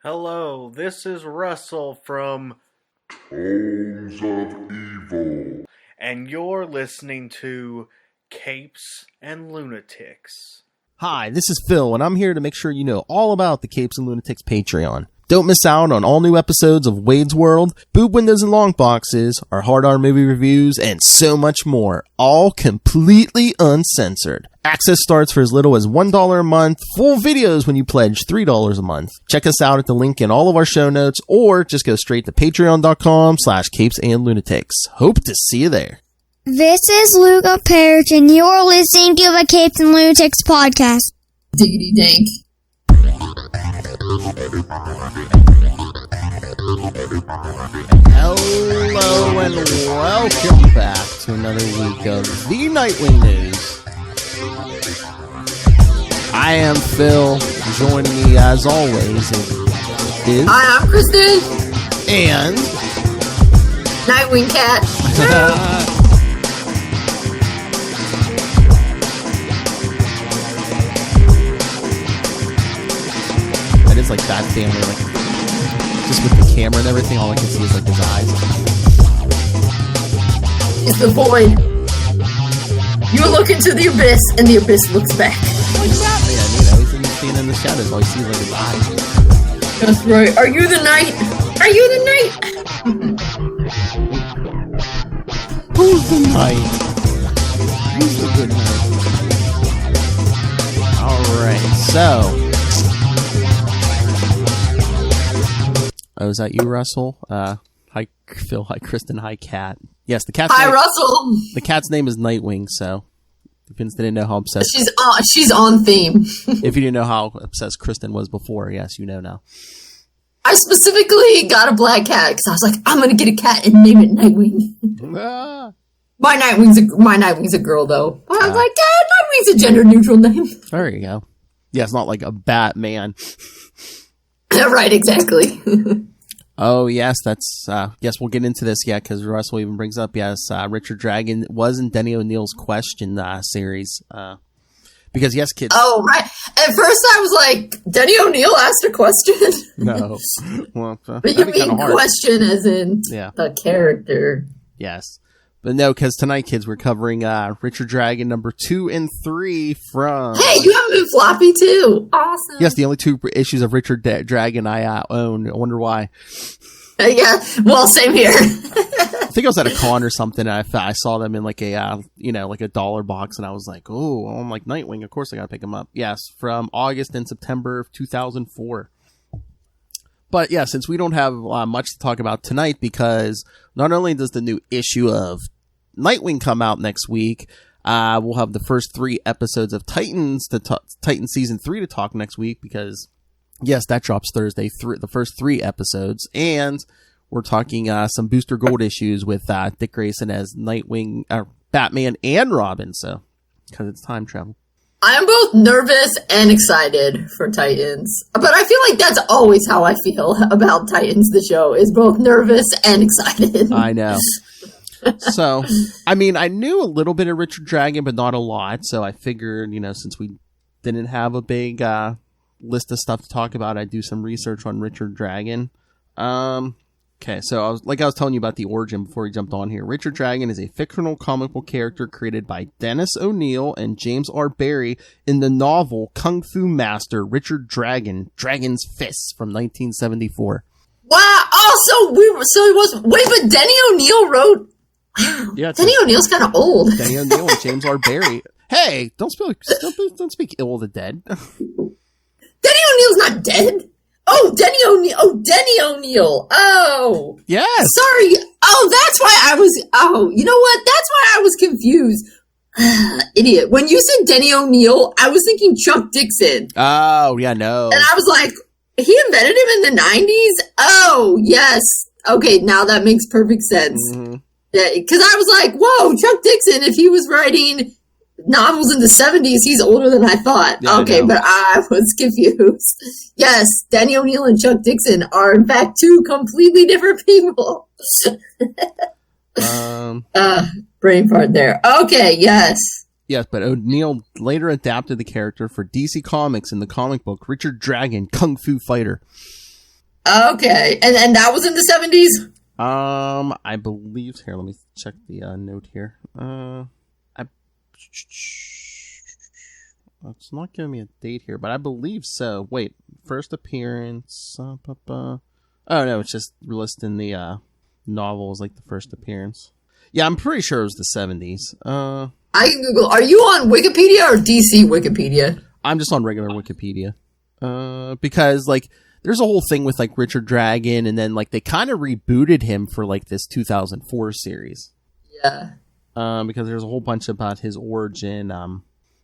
Hello, this is Russell from Tones of Evil. and you're listening to Capes and Lunatics. Hi, this is Phil, and I'm here to make sure you know all about the Capes and Lunatics Patreon. Don't miss out on all new episodes of Wade's World, Boob Windows and Long Boxes, our Hard R movie reviews, and so much more, all completely uncensored. Access starts for as little as $1 a month, full videos when you pledge $3 a month. Check us out at the link in all of our show notes, or just go straight to patreon.com/capesandlunatics. Hope to see you there. This is Luca Perich, and you're listening to the Capes and Lunatics podcast. Diggity dank. Hello and welcome back to another week of the Nightwing News. I am Phil. Joining me as always is Hi, I'm Kristen. and Nightwing cat. That is like that family, like just with the camera and everything. All I can see is like his eyes. It's the void. You look into the abyss, and the abyss looks back. Yeah, he's standing in the shadows. All I see is like his eyes. That's right. Are you the night? Are you the night? Who's the knight? Who's the good knight? Alright, so. Oh, is that you, Russell? Hi, Phil. Hi, Kristen. Hi, Cat. Yes, the cat's Hi, name, Russell. the cat's name is Nightwing, so if you didn't know how obsessed She's on theme. if you didn't know how obsessed Kristen was before, yes, you know now. I specifically got a black cat because I was like, I'm gonna get a cat and name it Nightwing. Ah. My Nightwing's a girl though. But I was like, Nightwing's a gender neutral name. There you go. Yeah, it's not like a Batman. Right, exactly. Oh, yes, that's, yes, we'll get into this, yeah, because Russell even brings up, yes, Richard Dragon was in Denny O'Neill's Question series, because, yes, kids. Oh, right. At first I was like, Denny O'Neill asked a question? No. Well, But you mean question as in the character. Yes. But no, because tonight, kids, we're covering Richard Dragon number 2 and 3 from... Hey, you haven't been floppy too. Awesome. Yes, the only 2 issues of Richard Dragon I own. I wonder why. Yeah, well, same here. I think I was at a con or something, and I saw them in like a, like a dollar box, and I was like, oh, I'm like Nightwing, of course I gotta pick them up. Yes, from August and September of 2004. But yeah, since we don't have much to talk about tonight, because not only does the new issue of Nightwing come out next week, we'll have the first 3 episodes of Titans Titan season 3 to talk next week, because yes, that drops Thursday, the first 3 episodes, and we're talking some Booster Gold issues with Dick Grayson as Nightwing, Batman, and Robin. So because it's time travel. I'm both nervous and excited for Titans. But I feel like that's always how I feel about Titans, the show, is both nervous and excited. I know. So, I mean, I knew a little bit of Richard Dragon, but not a lot. So I figured, since we didn't have a big list of stuff to talk about, I'd do some research on Richard Dragon. Okay, so I was telling you about the origin before we jumped on here. Richard Dragon is a fictional comic book character created by Dennis O'Neil and James R. Barry in the novel Kung Fu Master Richard Dragon, Dragon's Fists from 1974. Wow! But Denny O'Neil wrote... Yeah, Denny O'Neil's kind of old. Denny O'Neil and James R. Barry. Hey, don't speak ill of the dead. Denny O'Neil's not dead. Oh, Denny O'Neil. Oh. Yes. Sorry. Oh, that's why I was... Oh, you know what? That's why I was confused. Idiot. When you said Denny O'Neil, I was thinking Chuck Dixon. Oh, yeah, no. And I was like, he invented him in the 90s? Oh, yes. Okay, now that makes perfect sense. Mm-hmm. Yeah, because I was like, whoa, Chuck Dixon, if he was writing novels in the 70s, he's older than I thought. Yeah, okay, but I was confused. Yes, Danny O'Neil and Chuck Dixon are in fact 2 completely different people. Brain fart there. Okay, yes. Yes, but O'Neil later adapted the character for DC Comics in the comic book Richard Dragon, Kung Fu Fighter. Okay, and that was in the 70s? I believe, here, let me check the note here. It's not giving me a date here, but I believe so. Wait, first appearance. Oh no, it's just listed in the novel as like the first appearance. Yeah, I'm pretty sure it was the 70s. I can Google. Are you on Wikipedia or DC Wikipedia? I'm just on regular Wikipedia. Because like there's a whole thing with like Richard Dragon, and then like they kind of rebooted him for like this 2004 series. Yeah. Because there's a whole bunch about his origin.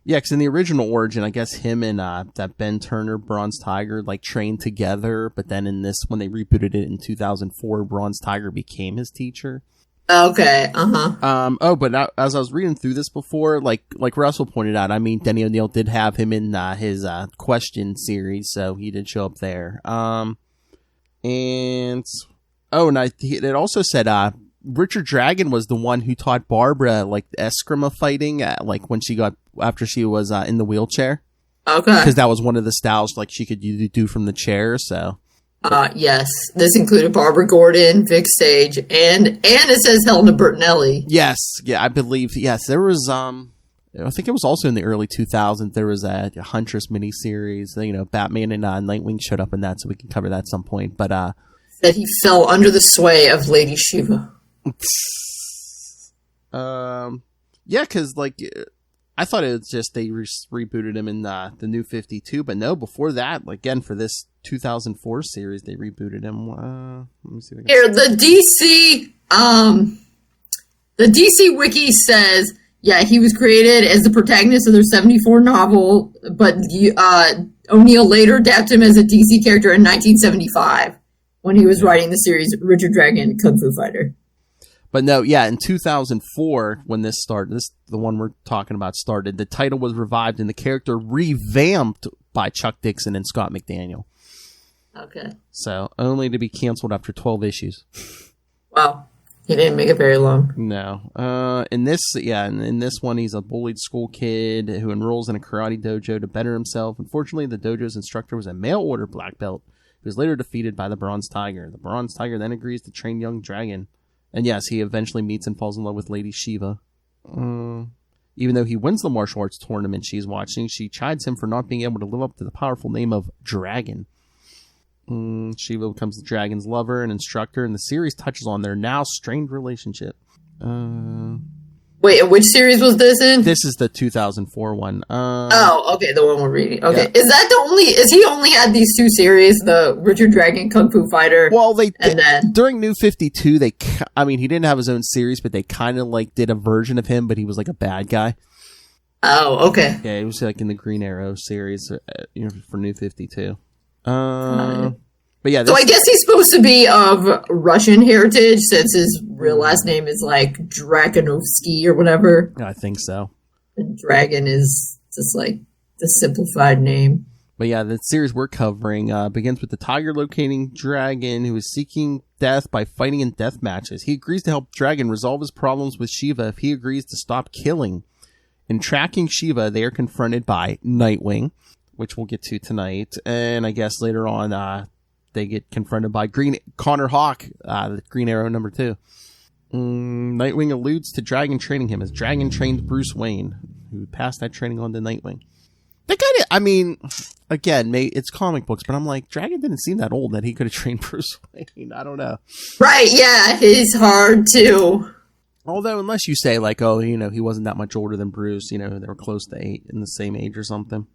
Yeah, because in the original origin, I guess him and that Ben Turner, Bronze Tiger, like trained together. But then in this, when they rebooted it in 2004, Bronze Tiger became his teacher. Okay. But as I was reading through this before, like Russell pointed out, I mean, Denny O'Neil did have him in his question series, so he did show up there. It also said Richard Dragon was the one who taught Barbara like Eskrima fighting, like when after she was in the wheelchair. Okay. Because that was one of the styles like she could do from the chair. So. Yes, this included Barbara Gordon, Vic Sage, and it says Helena Bertinelli. Yes, yeah, I believe. Yes, there was. I think it was also in the early 2000s. There was a Huntress miniseries. You know, Batman and Nightwing showed up in that, so we can cover that at some point. But that he fell under the sway of Lady Shiva. Yeah, because like I thought it was just they rebooted him in the New 52, but no, before that, again for this 2004 series, they rebooted him. Let me see. Here, the DC Wiki says, yeah, he was created as the protagonist of their 74 novel, but O'Neil later adapted him as a DC character in 1975 when he was writing the series Richard Dragon Kung Fu Fighter. But no, yeah, in 2004, when this started, the one we're talking about started, the title was revived and the character revamped by Chuck Dixon and Scott McDaniel. Okay. So, only to be canceled after 12 issues. Wow. He didn't make it very long. No. In this one, he's a bullied school kid who enrolls in a karate dojo to better himself. Unfortunately, the dojo's instructor was a mail-order black belt who was later defeated by the Bronze Tiger. The Bronze Tiger then agrees to train young Dragon. And yes, he eventually meets and falls in love with Lady Shiva. Even though he wins the martial arts tournament she's watching, she chides him for not being able to live up to the powerful name of Dragon. Shiva becomes the Dragon's lover and instructor, and the series touches on their now strained relationship. Wait, which series was this in? This is the 2004 one. Okay, the one we're reading. Okay, yeah. Is he only had these two series, the Richard Dragon Kung Fu Fighter? Well, during New 52, he didn't have his own series, but they kind of like did a version of him, but he was like a bad guy. Oh, okay. Yeah, he was like in the Green Arrow series, for New 52. But yeah, so I guess he's supposed to be of Russian heritage since his real last name is like Dragonovsky or whatever. I think so. And Dragon is just like the simplified name. But yeah, the series we're covering begins with the tiger locating Dragon, who is seeking death by fighting in death matches. He agrees to help Dragon resolve his problems with Shiva if he agrees to stop killing. In tracking Shiva, they are confronted by Nightwing, which we'll get to tonight, and I guess later on they get confronted by Connor Hawke, the Green Arrow number 2. Nightwing alludes to Dragon training him as Dragon trained Bruce Wayne, who passed that training on to Nightwing. That kind of, again, it's comic books, but I'm like, Dragon didn't seem that old that he could have trained Bruce Wayne. I don't know. Right, yeah, he's hard to... Although, unless you say, like, he wasn't that much older than Bruce, they were close to in the same age or something.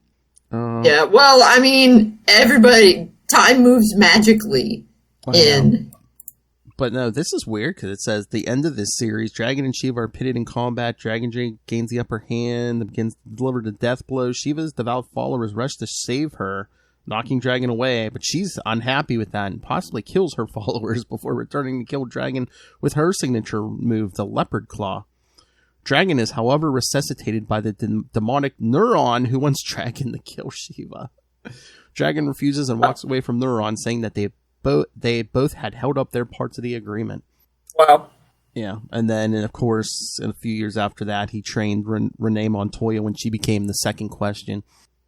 Yeah, well, time moves magically But no, this is weird because it says the end of this series, Dragon and Shiva are pitted in combat. Dragon gains the upper hand and begins to deliver the death blows. Shiva's devout followers rush to save her, knocking Dragon away, but she's unhappy with that and possibly kills her followers before returning to kill Dragon with her signature move, the Leopard Claw. Dragon is, however, resuscitated by the demonic Neuron who wants Dragon to kill Shiva. Dragon refuses and walks away from Neuron, saying that they both had held up their parts of the agreement. Wow. Yeah, and then, of course, a few years after that, he trained Renee Montoya when she became the second question.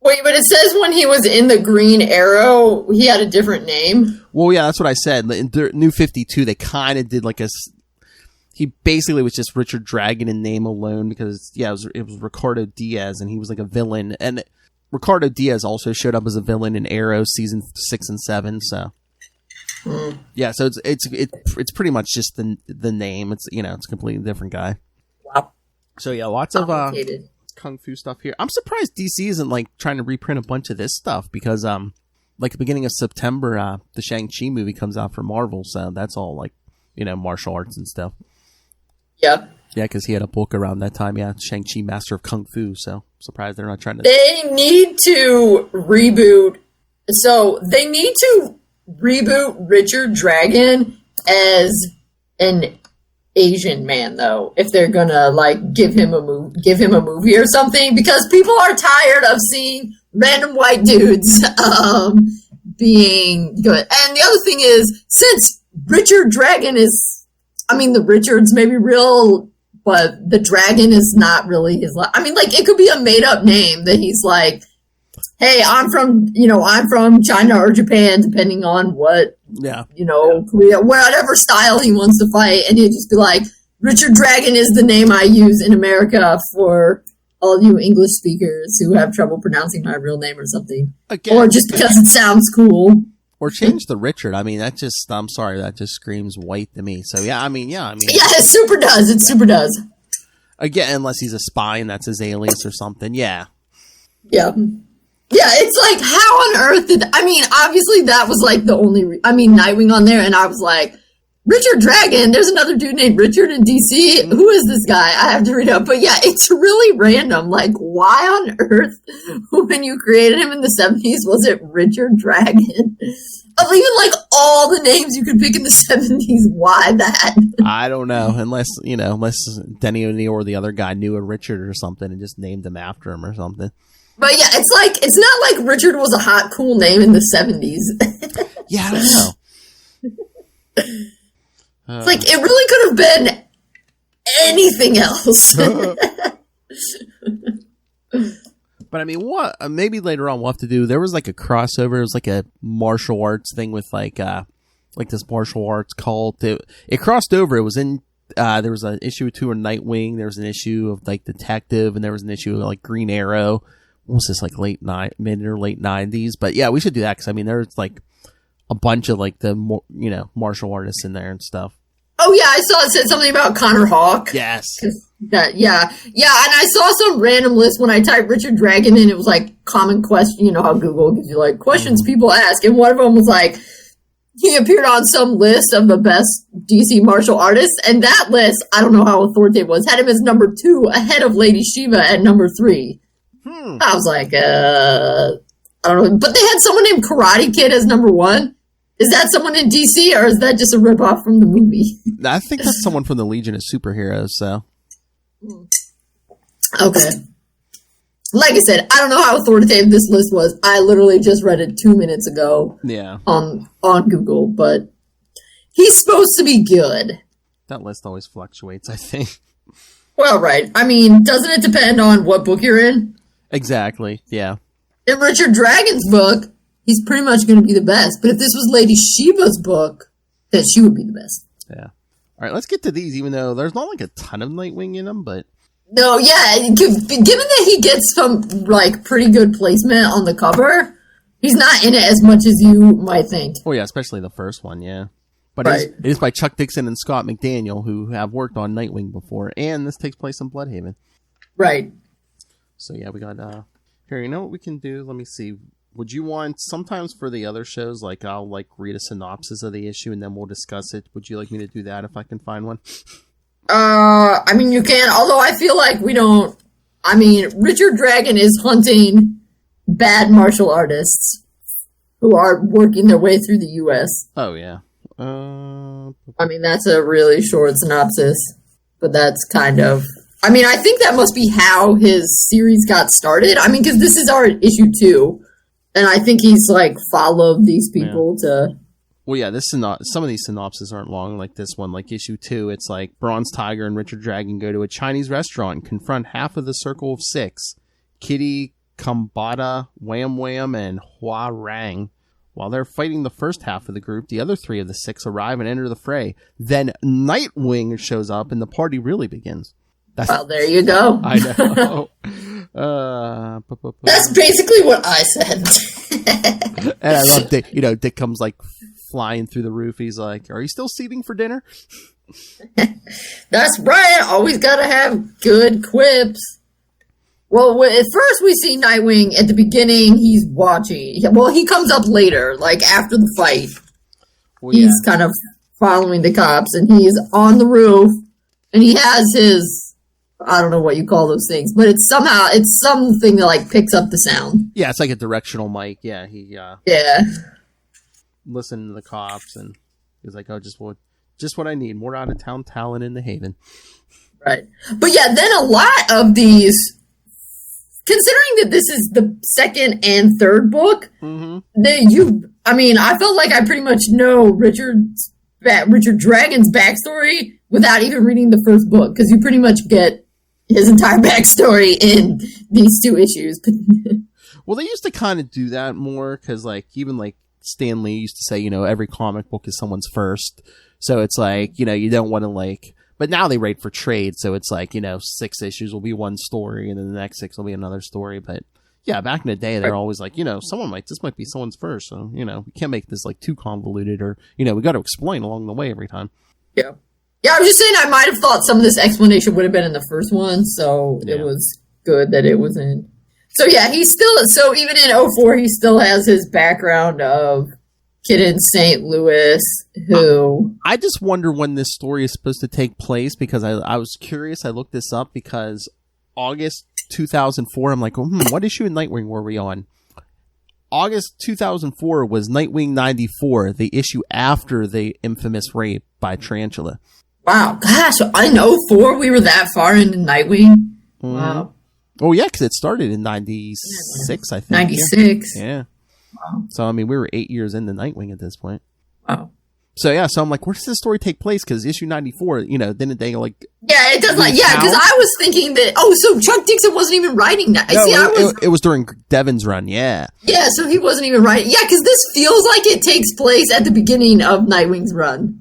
Wait, but it says when he was in the Green Arrow, he had a different name. Well, yeah, that's what I said. In the New 52, they kind of did like he basically was just Richard Dragon in name alone because, yeah, it was Ricardo Diaz, and he was like a villain. And Ricardo Diaz also showed up as a villain in Arrow season 6 and 7, so. Yeah, so it's pretty much just the name. It's, it's a completely different guy. Wow. So yeah, lots of kung fu stuff here. I'm surprised DC isn't like trying to reprint a bunch of this stuff because like the beginning of September, the Shang-Chi movie comes out for Marvel, so that's all like martial arts and stuff. Yeah. Yeah, because he had a book around that time. Yeah, Shang-Chi, Master of Kung Fu. So surprised they're not trying to. They need to reboot. So they need to reboot Richard Dragon as an Asian man, though, if they're gonna like give him a movie or something, because people are tired of seeing random white dudes being good. And the other thing is, since Richard Dragon is, the Richards may be real, but the dragon is not really his. It could be a made up name that he's like, hey, I'm from China or Japan, depending on what, Korea, whatever style he wants to fight. And he'd just be like, Richard Dragon is the name I use in America for all you English speakers who have trouble pronouncing my real name or something. Again, or just because it sounds cool. Or change the Richard. I'm sorry, that just screams white to me. So yeah, Yeah, it super does. Again, unless he's a spy and that's his alias or something. Yeah. Yeah. Yeah, it's like, how on earth obviously that was like the only, Nightwing on there, and I was like, Richard Dragon, there's another dude named Richard in DC, who is this guy? I have to read up, but yeah, it's really random, like, why on earth, when you created him in the 70s, was it Richard Dragon? Even like all the names you could pick in the 70s, why that? I don't know, unless Denny O'Neil or the other guy knew a Richard or something and just named him after him or something. But yeah, it's not like Richard was a hot, cool name in the 70s. Yeah, I don't know. It's like, it really could have been anything else. But what? Maybe later on we'll have to do. There was like a crossover. It was like a martial arts thing with like this martial arts cult. It crossed over. It was in. There was an issue 2 of Nightwing. There was an issue of like Detective, and there was an issue of like Green Arrow. What was this, like mid or late 90s? But yeah, we should do that because there's like a bunch of like the martial artists in there and stuff. Oh yeah, I saw it said something about Connor Hawke. Yes. Yeah, and I saw some random list when I typed Richard Dragon in. It was like common question. You know how Google gives you like questions people ask, and one of them was like, he appeared on some list of the best DC martial artists, and that list, I don't know how authoritative it was, had him as number 2 ahead of Lady Shiva at number 3. I was like, I don't know. But they had someone named Karate Kid as number 1. Is that someone in DC, or is that just a ripoff from the movie? I think that's someone from the Legion of Superheroes, so. Okay. Like I said, I don't know how authoritative this list was. I literally just read it 2 minutes ago. Yeah. On Google, but he's supposed to be good. That list always fluctuates, I think. Well, right. Doesn't it depend on what book you're in? Exactly, yeah. In Richard Dragon's book, he's pretty much going to be the best. But if this was Lady Shiva's book, then she would be the best. Yeah. All right, let's get to these, even though there's not like a ton of Nightwing in them, but... No, yeah, given that he gets some, like, pretty good placement on the cover, he's not in it as much as you might think. Oh, yeah, especially the first one, yeah. But right. it is by Chuck Dixon and Scott McDaniel, who have worked on Nightwing before, and this takes place in Bloodhaven. Right. So, yeah, we got... Here, you know what we can do? Let me see. Would you want... Sometimes for the other shows, like, I'll, like, read a synopsis of the issue, and then we'll discuss it. Would you like me to do that if I can find one? You can, although I feel like we don't... Richard Dragon is hunting bad martial artists who are working their way through the U.S. Oh, yeah. That's a really short synopsis, but that's kind of... I think that must be how his series got started. Because this is our issue 2, and I think he's, like, followed these people to... Well, yeah, some of these synopses aren't long, like this one. Like issue 2, it's like Bronze Tiger and Richard Dragon go to a Chinese restaurant and confront half of the Circle of Six. Kitty Kambata, Wham Wham, and Hua Rang. While they're fighting the first half of the group, the other 3 of the 6 arrive and enter the fray. Then Nightwing shows up, and the party really begins. Well, there you go. I know. That's basically what I said. And I love Dick. Dick comes like flying through the roof. He's like, "Are you still seating for dinner?" That's right. Always gotta have good quips. Well, at first we see Nightwing at the beginning. He's watching. Well, he comes up later, like after the fight. Well, yeah. He's kind of following the cops, and he's on the roof, and he has his, I don't know what you call those things, but it's something that like picks up the sound. Yeah, it's like a directional mic. Yeah, he listened to the cops, and he's like, "Oh, just what I need, more out of town talent in the Haven." Right, but yeah, then a lot of these, considering that this is the second and third book, I felt like I pretty much know Richard Dragon's backstory without even reading the first book, because you pretty much get his entire backstory in these 2 issues. Well, they used to kind of do that more, because even Stan Lee used to say, every comic book is someone's first. So it's like, you don't want to but now they write for trade. So it's like, 6 issues will be one story, and then the next 6 will be another story. But yeah, back in the day, they're always like, this might be someone's first. So, we can't make this too convoluted, or, we got to explain along the way every time. Yeah. Yeah, I was just saying I might have thought some of this explanation would have been in the first one. So it was good that it was in. So yeah, so even in 04, he still has his background of kid in St. Louis who... I just wonder when this story is supposed to take place, because I was curious. I looked this up because August 2004, I'm like, what issue in Nightwing were we on? August 2004 was Nightwing 94, the issue after the infamous rape by Tarantula. Wow, gosh, I know 4 we were that far into Nightwing. Wow. Oh, yeah, because it started in 96, I think. 96. Yeah. Wow. So, we were 8 years into Nightwing at this point. Wow. So, yeah, I'm like, where does this story take place? Because issue 94, didn't they, Yeah, it does, because I was thinking that, so Chuck Dixon wasn't even writing that. No, it was during Devin's run, yeah. Yeah, so he wasn't even writing. Yeah, because this feels like it takes place at the beginning of Nightwing's run.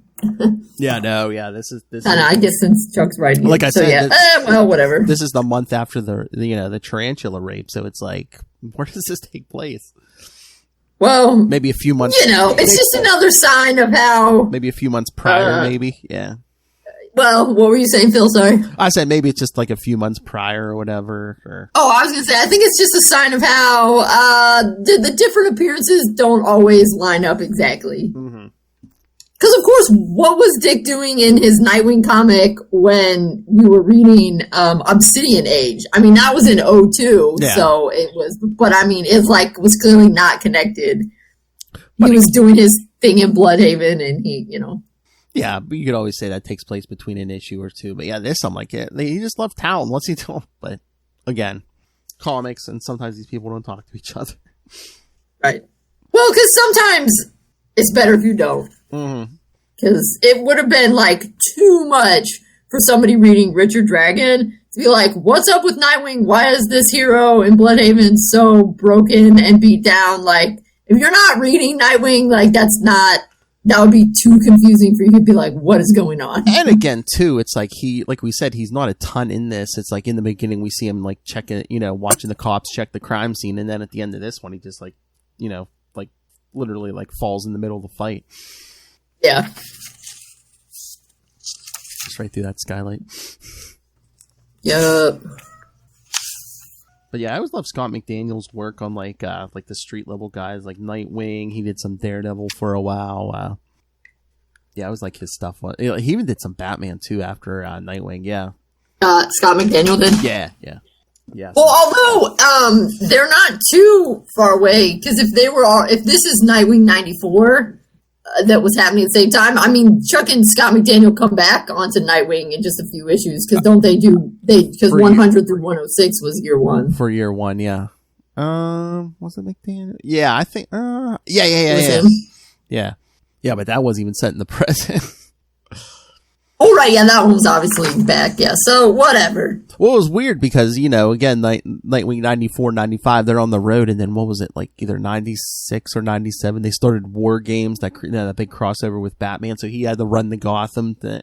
This is. I guess since Chuck's writing, like I said, whatever. This is the month after the Tarantula rape, so it's like, where does this take place? Well, maybe a few months. It's just another sign of how. Maybe a few months prior, maybe. Yeah. Well, what were you saying, Phil? Sorry. I said maybe it's just like a few months prior or whatever. I was going to say, I think it's just a sign of how the different appearances don't always line up exactly. Mm-hmm. Because, of course, what was Dick doing in his Nightwing comic when we were reading Obsidian Age? That was in 02, so it was... But, it was clearly not connected. He was doing his thing in Bloodhaven, and he, Yeah, but you could always say that takes place between an issue or 2. But, yeah, there's something like it. He just left town. What's he doing? But, again, comics, and sometimes these people don't talk to each other. Right. Well, because sometimes it's better if you don't. Because it would have been too much for somebody reading Richard Dragon to be like, what's up with Nightwing? Why is this hero in Bloodhaven so broken and beat down? If you're not reading Nightwing, that would be too confusing for you to be like, what is going on? And again, too, it's like we said, he's not a ton in this. It's like in the beginning we see him checking, watching the cops check the crime scene, and then at the end of this one, he just literally falls in the middle of the fight. Yeah. Just right through that skylight. Yup. But yeah, I always love Scott McDaniel's work on the street level guys like Nightwing. He did some Daredevil for a while. Yeah, I always like his stuff. He even did some Batman too after Nightwing. Yeah. Scott McDaniel did. Yeah. Well, although they're not too far away, because if this is Nightwing 94. That was happening at the same time. Chuck and Scott McDaniel come back onto Nightwing in just a few issues, because don't they because 100 through 106 was year 1. For year 1, yeah. Was it McDaniel? Yeah, I think, yeah. Him? Yeah. Yeah, but that wasn't even set in the present. Oh, right, yeah, that one was obviously back, yeah, so whatever. Well, it was weird because, again, Nightwing 94, 95, they're on the road, and then what was it, like either 96 or 97, they started War Games, that big crossover with Batman, so he had to run the Gotham thing.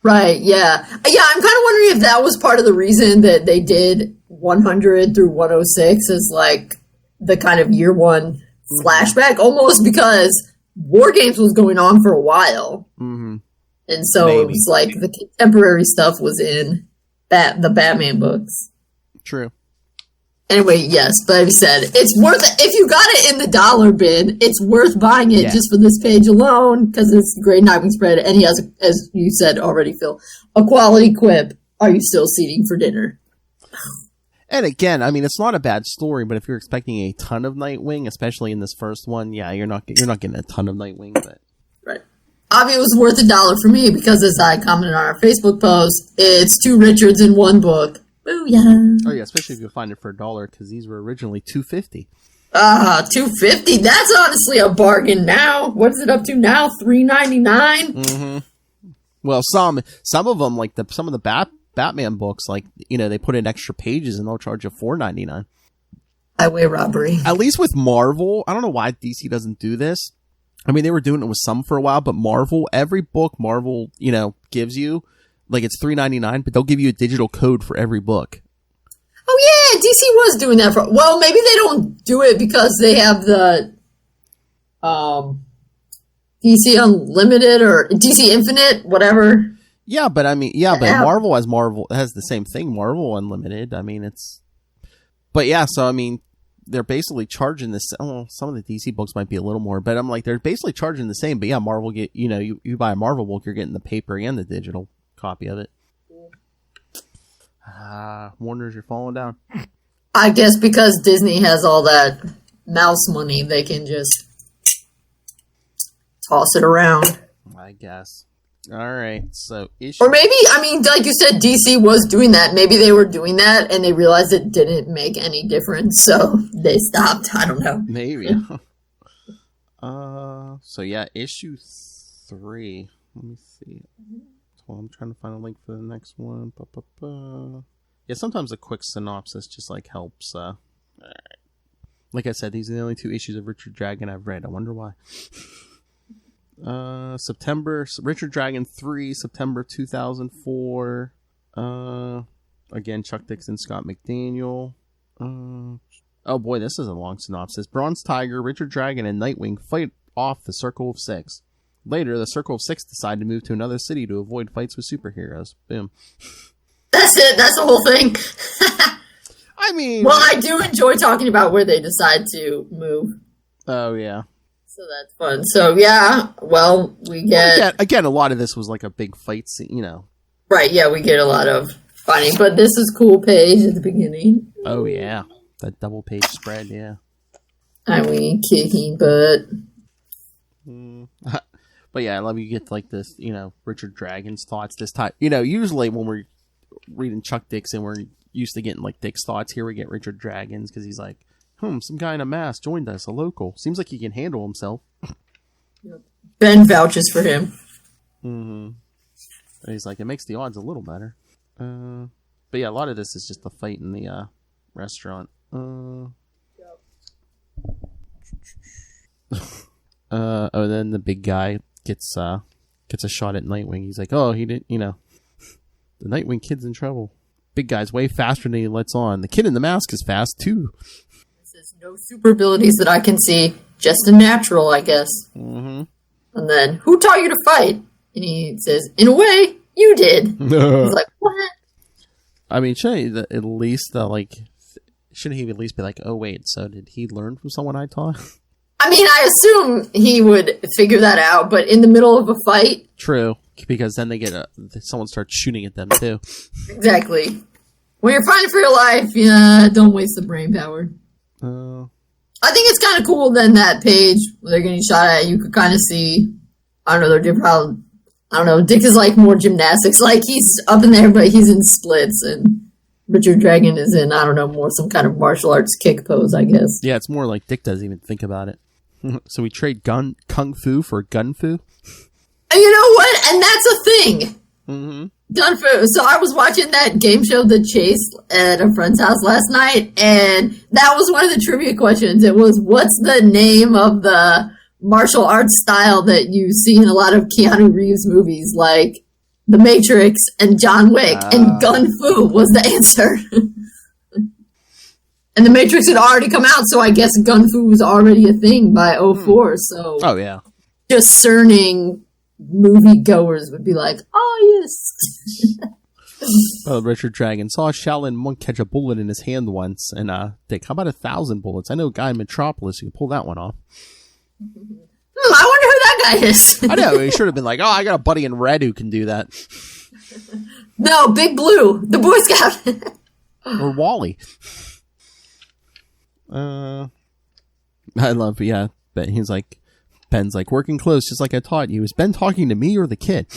Right, yeah. Yeah, I'm kind of wondering if that was part of the reason that they did 100 through 106 as, like, the kind of year one flashback, almost because War Games was going on for a while. Mm-hmm. And so Maybe. It was like the contemporary stuff was in the Batman books. True. Anyway, yes, but as you said, it's worth it. If you got it in the dollar bin, it's worth buying it just for this page alone because it's a great Nightwing spread. And he has, as you said already, Phil, a quality quip. Are you still seating for dinner? And again, I mean, it's not a bad story, but if you're expecting a ton of Nightwing, especially in this first one, you're not getting a ton of Nightwing. But right. Obviously, it was worth $1 for me because, as I commented on our Facebook post, it's 2 Richards in one book. Booyah! Oh yeah, especially if you find it for $1 because these were originally $2.50. $2.50. That's honestly a bargain now. What's it up to now? $3.99. Mm-hmm. Well, some of them, like some of the Batman books, like they put in extra pages and they'll charge you $4.99. Highway robbery. At least with Marvel, I don't know why DC doesn't do this. I mean, they were doing it with some for a while, but Marvel, every book Marvel, gives you, like it's $3.99, but they'll give you a digital code for every book. Oh yeah, DC was doing that for. Well, maybe they don't do it because they have the DC Unlimited or DC Infinite, whatever. Yeah, but I mean, but Marvel has the same thing. Marvel Unlimited. I mean, but yeah. So I mean, they're basically charging this. Oh, some of the DC books might be a little more, but I'm like, they're basically charging the same. But yeah, Marvel you buy a Marvel book, you're getting the paper and the digital copy of it. Warner's, you're falling down. I guess because Disney has all that mouse money, they can just toss it around. I guess. All right, so or maybe, I mean, like you said, DC was doing that. Maybe they were doing that and they realized it didn't make any difference, so they stopped. I don't know. Maybe. So yeah, issue 3. Let me see. Well, I'm trying to find a link for the next one. Yeah, sometimes a quick synopsis just like helps. All right. Like I said, these are the only 2 issues of Richard Dragon I've read. I wonder why. September, Richard Dragon 3, September 2004. Again, Chuck Dixon, Scott McDaniel. Oh boy, this is a long synopsis. Bronze Tiger, Richard Dragon, and Nightwing fight off the Circle of Six. Later, the Circle of Six decide to move to another city to avoid fights with superheroes. Boom. That's it. That's the whole thing. I mean... Well, I do enjoy talking about where they decide to move. Oh, yeah. So that's fun. So, yeah, well, we get... Well, again, a lot of this was like a big fight scene, Right, yeah, we get a lot of fighting. But this is cool page at the beginning. Oh, yeah. That double page spread, yeah. I mean, kicking butt. But yeah, I love you get like this, Richard Dragon's thoughts this time. Usually when we're reading Chuck Dixon, we're used to getting like Dick's thoughts. Here we get Richard Dragon's because he's like, some guy in a mask joined us, a local. Seems like he can handle himself. Ben vouches for him. Mm-hmm. And he's like, it makes the odds a little better. But yeah, a lot of this is just the fight in the restaurant. Then the big guy gets a shot at Nightwing. He's like, oh, he didn't, the Nightwing kid's in trouble. Big guy's way faster than he lets on. The kid in the mask is fast, too. This is no super abilities that I can see. Just a natural, I guess. Mm-hmm. And then, who taught you to fight? And he says, in a way, you did. He's like, what? I mean, shouldn't he at least be like, oh, wait, so did he learn from someone I taught? I mean, I assume he would figure that out, but in the middle of a fight... True, because then they get someone starts shooting at them, too. Exactly. When you're fighting for your life, don't waste the brain power. I think it's kind of cool, then, that page where they're getting shot at, you could kind of see... I don't know, Dick is like more gymnastics. Like, he's up in there, but he's in splits, and Richard Dragon is in, I don't know, more some kind of martial arts kick pose, I guess. Yeah, it's more like Dick doesn't even think about it. So we trade kung fu for gun fu? And you know what? And that's a thing. Mm-hmm. Gun Fu. So I was watching that game show, The Chase, at a friend's house last night, and that was one of the trivia questions. It was, what's the name of the martial arts style that you see in a lot of Keanu Reeves movies, like The Matrix and John Wick? And Gun Fu was the answer. And The Matrix had already come out, so I guess Gun Fu was already a thing by '04. So, Oh, yeah. discerning moviegoers would be like, oh, yes. Richard Dragon saw a Shaolin monk catch a bullet in his hand once, and think, how about 1,000 bullets? I know a guy in Metropolis who can pull that one off. I wonder who that guy is. I know, he should have been like, oh, I got a buddy in red who can do that. No, Big Blue, the Boy Scout. Or Wally. I love, yeah, Ben. He's like, Ben's like, working close, just like I taught you. Is Ben talking to me or the kid?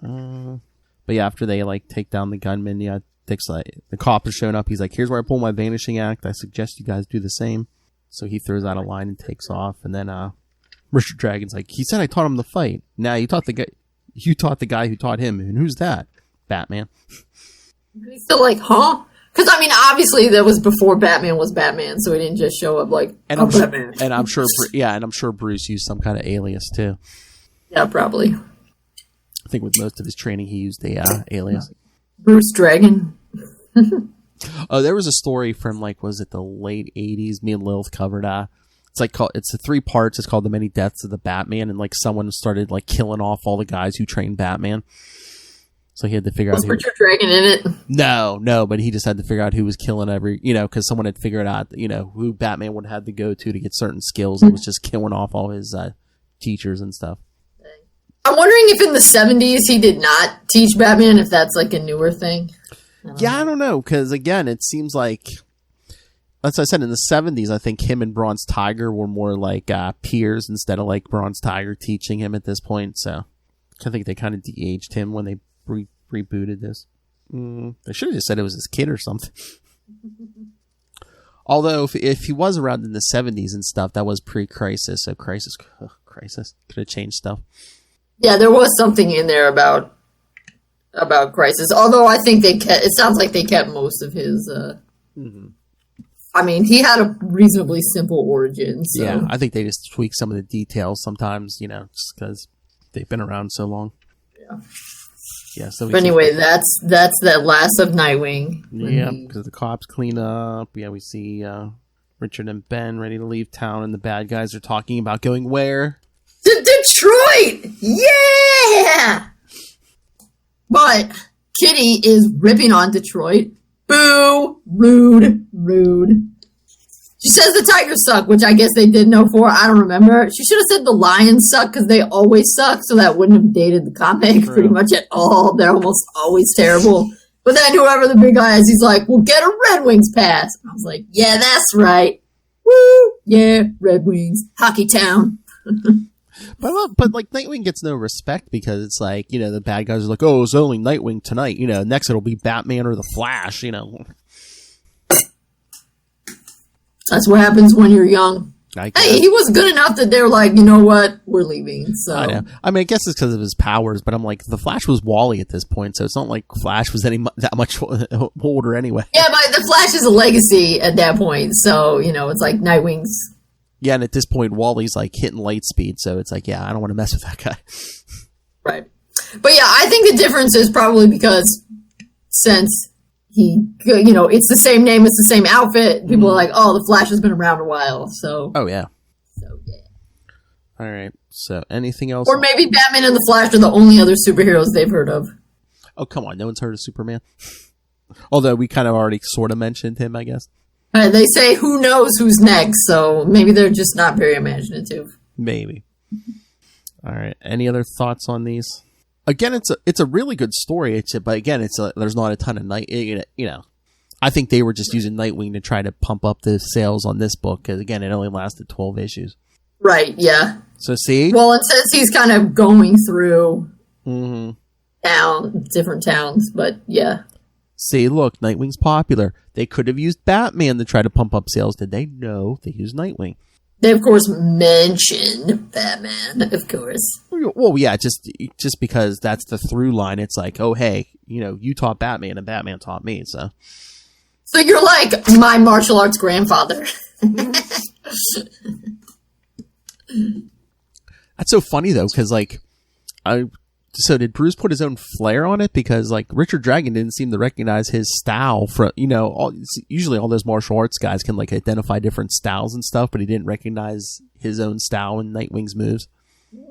But yeah, after they like take down the gunman, yeah, Dick's like, the cop is showing up. He's like, here's where I pull my vanishing act. I suggest you guys do the same. So he throws out a line and takes off. And then Richard Dragon's like, he said I taught him the fight. Now you taught the guy who taught him. And who's that? Batman. He's still like, huh? Because, I mean, obviously that was before Batman was Batman, so he didn't just show up like, Batman. And I'm sure Bruce used some kind of alias too. Yeah, probably. I think with most of his training, he used a alias. Bruce Dragon. Oh, there was a story from like, was it the late '80s? Me and Lilith covered. It's 3 parts. It's called The Many Deaths of the Batman, and like someone started like killing off all the guys who trained Batman. So he had to figure out. Was Richard Dragon in it? No, but he just had to figure out who was killing because someone had figured out, who Batman would have to go to get certain skills, and was just killing off all his teachers and stuff. I'm wondering if in the 70s he did not teach Batman, if that's like a newer thing. I don't know, because again, it seems like, as I said, in the 70s, I think him and Bronze Tiger were more like peers instead of like Bronze Tiger teaching him at this point. So I think they kind of de-aged him when they rebooted this. They should have just said it was his kid or something. Although if he was around in the 70s and stuff, that was pre-Crisis, so Crisis could have changed stuff. Yeah, there was something in there about Crisis. Although I think it sounds like they kept most of his. I mean, he had a reasonably simple origin. So. Yeah, I think they just tweak some of the details sometimes, just because they've been around so long. Yeah. Yeah. So but anyway, that's the last of Nightwing. Yeah, because the cops clean up. Yeah, we see Richard and Ben ready to leave town, and the bad guys are talking about going where? To Detroit! Yeah! But Kitty is ripping on Detroit. Boo! Rude. She says the Tigers suck, which I guess they did know for. I don't remember. She should have said the Lions suck because they always suck, so that wouldn't have dated the comic pretty much at all. They're almost always terrible. But then whoever the big guy is, he's like, well, get a Red Wings pass. I was like, yeah, that's right. Woo! Yeah, Red Wings. Hockey town. But like Nightwing gets no respect because it's like, the bad guys are like, oh, it's only Nightwing tonight. Next it'll be Batman or the Flash, That's what happens when you're young. Hey, he was good enough that they're like, you know what, we're leaving. So I know. I mean, I guess it's because of his powers, but I'm like, the Flash was Wally at this point, so it's not like Flash was that much older anyway. Yeah, but the Flash is a legacy at that point, so it's like Nightwing's. Yeah, and at this point, Wally's like hitting light speed, so it's like, yeah, I don't want to mess with that guy. Right. But yeah, I think the difference is probably because since he, it's the same name, it's the same outfit, people are like, oh, the Flash has been around a while, so. Oh, yeah. So, yeah. All right, so anything else? Or maybe Batman and the Flash are the only other superheroes they've heard of. Oh, come on, no one's heard of Superman? Although we kind of already sort of mentioned him, I guess. They say who knows who's next, so maybe they're just not very imaginative. Maybe. All right. Any other thoughts on these? Again, it's a really good story. But again, there's not a ton of I think they were just using Nightwing to try to pump up the sales on this book because again, it only lasted 12 issues. Right. Yeah. So see. Well, it says he's kind of going through different towns, but yeah. See, look, Nightwing's popular. They could have used Batman to try to pump up sales. Did they? No, they used Nightwing. They, of course, mention Batman, of course. Well, yeah, just because that's the through line. It's like, oh, hey, you taught Batman and Batman taught me, so. So you're like my martial arts grandfather. That's so funny, though, because, like, so did Bruce put his own flair on it? Because, like, Richard Dragon didn't seem to recognize his style from, usually all those martial arts guys can, like, identify different styles and stuff, but he didn't recognize his own style in Nightwing's moves.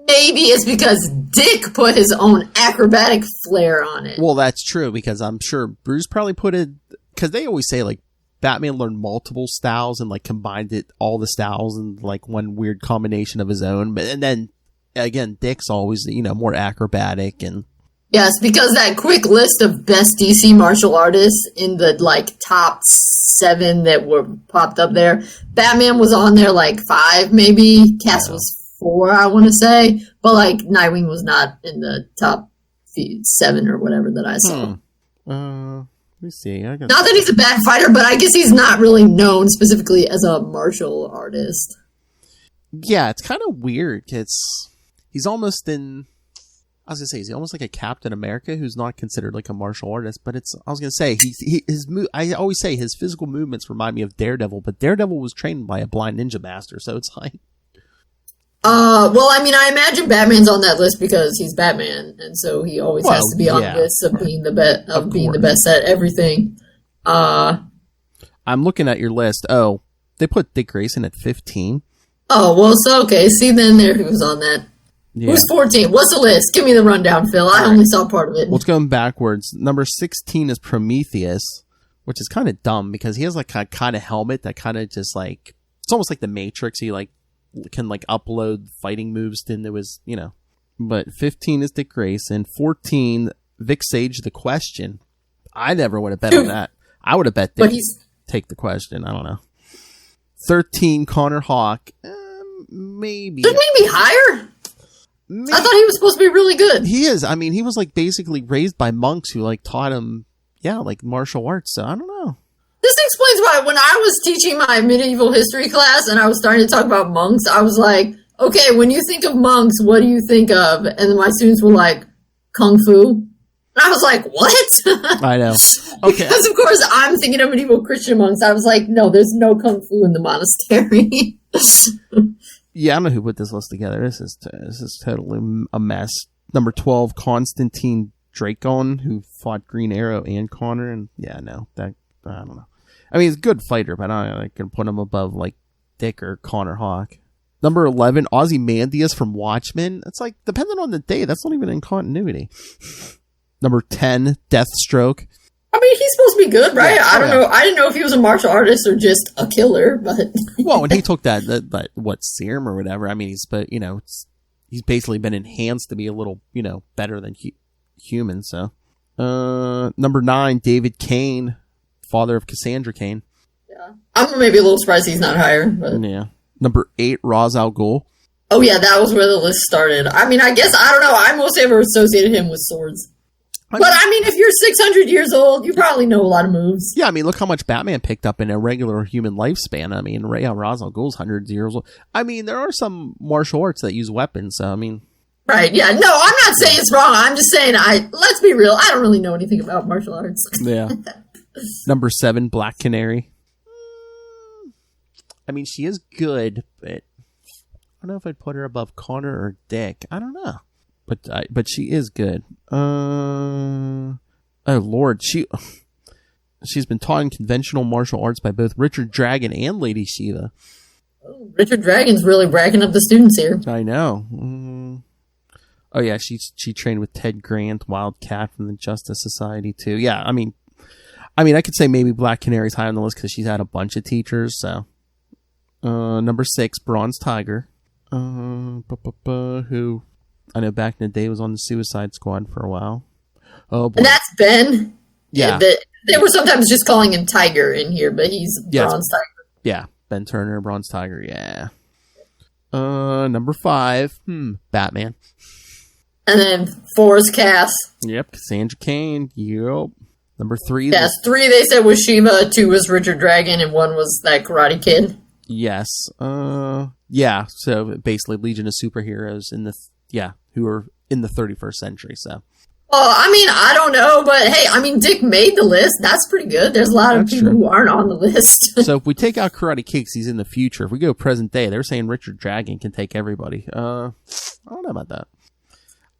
Maybe it's because Dick put his own acrobatic flair on it. Well, that's true, because I'm sure Bruce probably put it, because they always say, like, Batman learned multiple styles and, like, combined all the styles in, like, one weird combination of his own, and then again, Dick's always, more acrobatic and... Yes, because that quick list of best DC martial artists in the, like, top 7 that were popped up there, Batman was on there, like, 5, maybe. Cass was 4, I want to say. But, like, Nightwing was not in the top 7 or whatever that I saw. Let me see. Not that he's a bad fighter, but I guess he's not really known specifically as a martial artist. Yeah, it's kind of weird. He's almost in... I was gonna say, is he almost like a Captain America who's not considered like a martial artist? But I was gonna say I always say his physical movements remind me of Daredevil, but Daredevil was trained by a blind ninja master, so it's like. Well, I mean, I imagine Batman's on that list because he's Batman, and so he always has to be on the list of being the best at everything. I'm looking at your list. Oh, they put Dick Grayson at 15. Oh, well, so okay. See, then there he was on that. Yeah. Who's 14? What's the list? Give me the rundown, Phil. I only saw part of it. Well, it's going backwards. Number 16 is Prometheus, which is kind of dumb because he has like a kind of helmet that kind of just like, it's almost like the Matrix. He like can like upload fighting moves into his, But 15 is Dick Grayson. 14, Vic Sage, The Question. I never would have bet on that. I would have bet Dick take The Question. I don't know. 13, Connor Hawke. Maybe. Shouldn't he be higher? Maybe. I thought he was supposed to be really good. He is. I mean, he was like basically raised by monks who like taught him, like martial arts. So I don't know. This explains why when I was teaching my medieval history class and I was starting to talk about monks, I was like, okay, when you think of monks, what do you think of? And then my students were like, Kung Fu. And I was like, what? I know. Okay. Because of course I'm thinking of medieval Christian monks. I was like, no, there's no Kung Fu in the monastery. Yeah, I don't know who put this list together. This is totally a mess. Number 12, Constantine Dracon, who fought Green Arrow and Connor. And I don't know. I mean, he's a good fighter, but I can put him above like Dick or Connor Hawke. Number 11, Ozymandias from Watchmen. It's like, depending on the day, that's not even in continuity. Number 10, Deathstroke. I mean, he's supposed to be good, right? Yeah, I don't know. I didn't know if he was a martial artist or just a killer, but... Well, when he took that serum or whatever, I mean, he's basically been enhanced to be a little, better than human, so. Number 9, David Kane, father of Cassandra Cain. Yeah. I'm maybe a little surprised he's not higher, but... Yeah. Number 8, Ra's al Ghul. Oh, yeah, that was where the list started. I mean, I guess, I don't know, I mostly ever associated him with swords. But, I mean, if you're 600 years old, you probably know a lot of moves. Yeah, I mean, look how much Batman picked up in a regular human lifespan. I mean, Ra's al Ghul's hundreds of years old. I mean, there are some martial arts that use weapons, so, I mean... Right, yeah. No, I'm not saying it's wrong. I'm just saying, let's be real, I don't really know anything about martial arts. Yeah. Number 7, Black Canary. I mean, she is good, but... I don't know if I'd put her above Connor or Dick. I don't know. But she is good. Oh Lord, she's been taught in conventional martial arts by both Richard Dragon and Lady Shiva. Oh, Richard Dragon's really racking up the students here. I know. Oh yeah, she trained with Ted Grant, Wildcat from the Justice Society too. Yeah, I mean, I could say maybe Black Canary's high on the list because she's had a bunch of teachers. So, number 6, Bronze Tiger. Who? I know back in the day was on the Suicide Squad for a while. Oh boy. And that's Ben. Yeah. They were sometimes just calling him Tiger in here, but he's Bronze Tiger. Yeah. Ben Turner, Bronze Tiger, yeah. Number 5, Batman. And then 4 is Cass. Yep, Cassandra Cain. Yep. Number 3. Yes, 3 they said was Shiva, 2 was Richard Dragon, and 1 was that Karate Kid. Yes. Yeah. So basically, Legion of Superheroes who are in the 31st century. So. Well, I mean, I don't know, but hey, I mean, Dick made the list. That's pretty good. There's a lot of people who aren't on the list. So if we take out Karate Kid, he's in the future. If we go present day, they're saying Richard Dragon can take everybody. I don't know about that.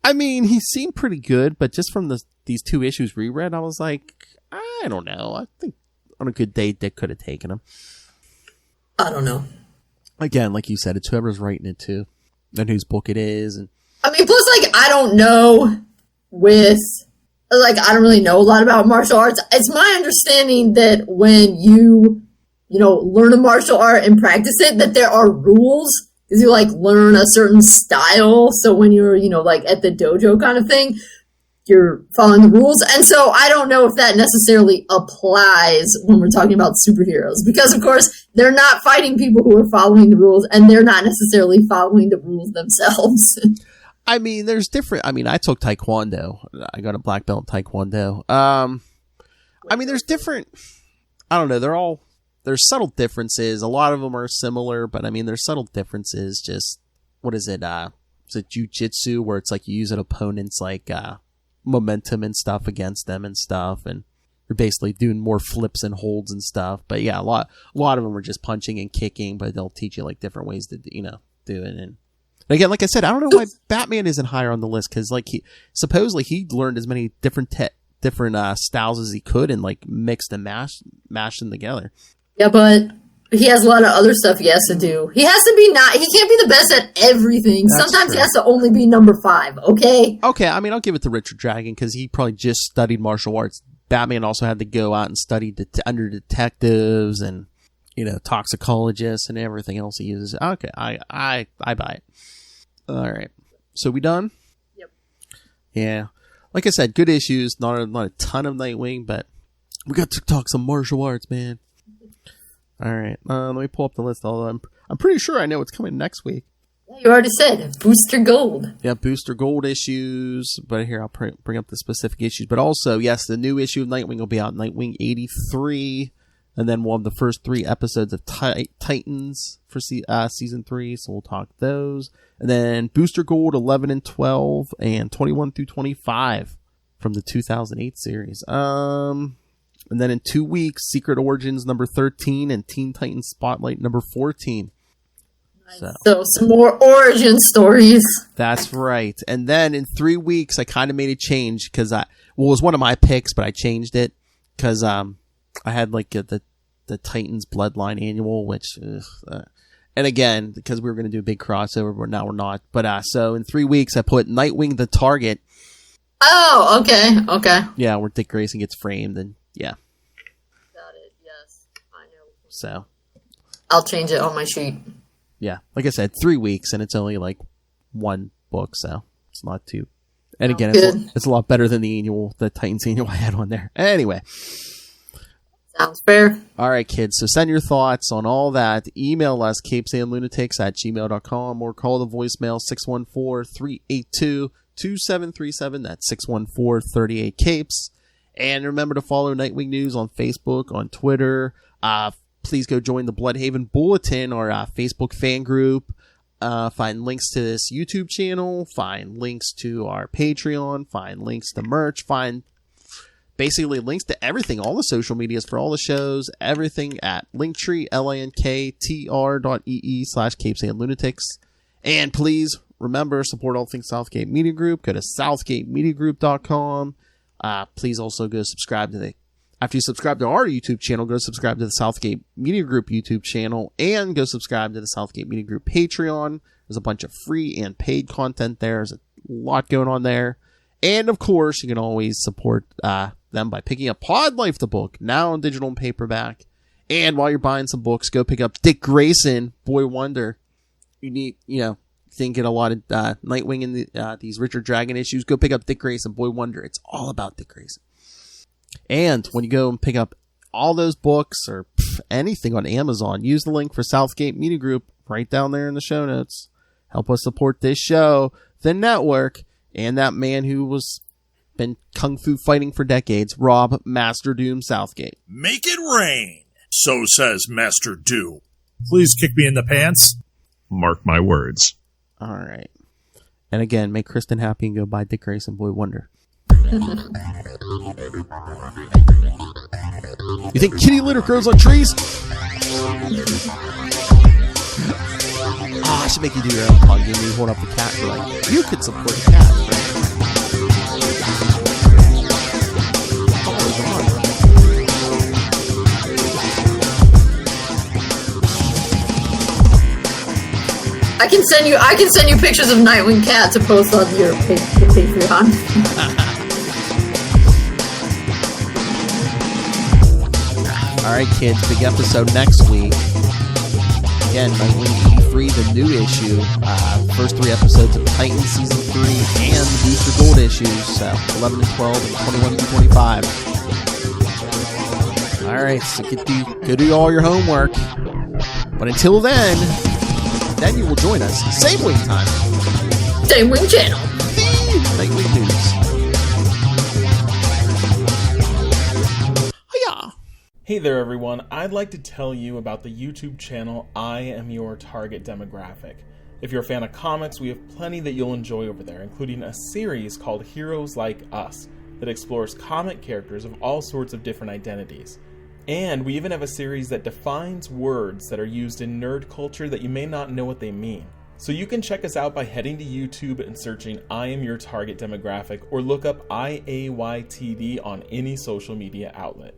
I mean, he seemed pretty good, but just from these 2 issues reread, I was like, I don't know. I think on a good day, Dick could have taken him. I don't know. Again, like you said, it's whoever's writing it too, and whose book it is. And I mean, plus, like, I don't know I don't really know a lot about martial arts. It's my understanding that when you learn a martial art and practice it, that there are rules, because you, like, learn a certain style. So when you're, like, at the dojo kind of thing, you're following the rules. And so I don't know if that necessarily applies when we're talking about superheroes, because, of course, they're not fighting people who are following the rules, and they're not necessarily following the rules themselves. I mean, there's different. I mean, I took Taekwondo. I got a black belt in Taekwondo. I mean, there's different. I don't know. There's subtle differences. A lot of them are similar, but I mean, there's subtle differences. Just what is it? Is it jujitsu, where it's like you use an opponent's like momentum and stuff against them and stuff, and you're basically doing more flips and holds and stuff. But yeah, a lot of them are just punching and kicking, but they'll teach you like different ways to do it. And again, like I said, I don't know why Batman isn't higher on the list, because like he learned as many different styles as he could and like mixed and mashed them together. Yeah, but he has a lot of other stuff he has to do. He has to be he can't be the best at everything. That's Sometimes true. he has to only be number 5, okay? Okay, I mean, I'll give it to Richard Dragon, because he probably just studied martial arts. Batman also had to go out and study under detectives and, toxicologists and everything else he uses. Okay, I buy it. All right. So we done? Yep. Yeah. Like I said, good issues. Not a ton of Nightwing, but we got to talk some martial arts, man. All right. Let me pull up the list. Although I'm pretty sure I know what's coming next week. You already said Booster Gold. Yeah, Booster Gold issues. But here, I'll bring up the specific issues. But also, yes, the new issue of Nightwing will be out. Nightwing 83. And then we'll have the first 3 episodes of Titans for season 3, so we'll talk those. And then Booster Gold 11 and 12, and 21 through 25 from the 2008 series. And then in 2 weeks, Secret Origins number 13 and Teen Titans Spotlight number 14. So some more origin stories. That's right. And then in 3 weeks, I kind of made a change because it was one of my picks, but I changed it because I had like the Titans Bloodline annual, which and again, because we were going to do a big crossover, but now we're not. But so in 3 weeks, I put Nightwing the Target. Oh, okay. Yeah, where Dick Grayson gets framed, and yeah. Got it. Yes, I know. So I'll change it on my sheet. Yeah, like I said, 3 weeks, and it's only like 1 book, so it's not too. And again, it's a lot better than the Titans annual I had on there. Anyway. Sounds fair. All right, kids. So send your thoughts on all that. Email us, capesandlunatics@gmail.com, or call the voicemail 614-382-2737. That's 614-38-CAPES. And remember to follow Nightwing News on Facebook, on Twitter. Please go join the Bloodhaven Bulletin, our Facebook fan group. Find links to this YouTube channel. Find links to our Patreon. Find links to merch. Find basically links to everything, all the social medias for all the shows, everything at Linktree, linktr.ee/capesandlunatics. And please remember, support all things Southgate Media Group. Go to southgatemediagroup.com. Please also go subscribe to after you subscribe to our YouTube channel, go subscribe to the Southgate Media Group YouTube channel, and go subscribe to the Southgate Media Group Patreon. There's a bunch of free and paid content there. There's a lot going on there. And of course, you can always support them by picking up Pod Life, the book, now in digital and paperback. And while you're buying some books, go pick up Dick Grayson, Boy Wonder. You need, think get a lot of Nightwing in these Richard Dragon issues. Go pick up Dick Grayson, Boy Wonder. It's all about Dick Grayson. And when you go and pick up all those books or anything on Amazon, use the link for Southgate Media Group right down there in the show notes. Help us support this show, the network, and that man who was been kung fu fighting for decades, Rob Master Doom Southgate. Make it rain, so says Master Doom. Please kick me in the pants. Mark my words. All right. And again, make Kristen happy and go buy Dick Grayson Boy Wonder. You think kitty litter grows on trees? I should make you do your own pun. You hold up the cat. You're like, you could support the cat, right? I can send you pictures of Nightwing cat to post on your Patreon. All right, kids, big episode next week. Again, Nightwing 83, the new issue. First 3 episodes of Titans Season 3 and the Booster Gold issues. 11 and 12 and 21 through 25. All right, so go do all your homework. But until then you will join us. Same wing time. Same wing channel. Nightwing News. Hiya! Hey there everyone, I'd like to tell you about the YouTube channel I Am Your Target Demographic. If you're a fan of comics, we have plenty that you'll enjoy over there, including a series called Heroes Like Us that explores comic characters of all sorts of different identities. And we even have a series that defines words that are used in nerd culture that you may not know what they mean. So you can check us out by heading to YouTube and searching I Am Your Target Demographic, or look up IAYTD on any social media outlet.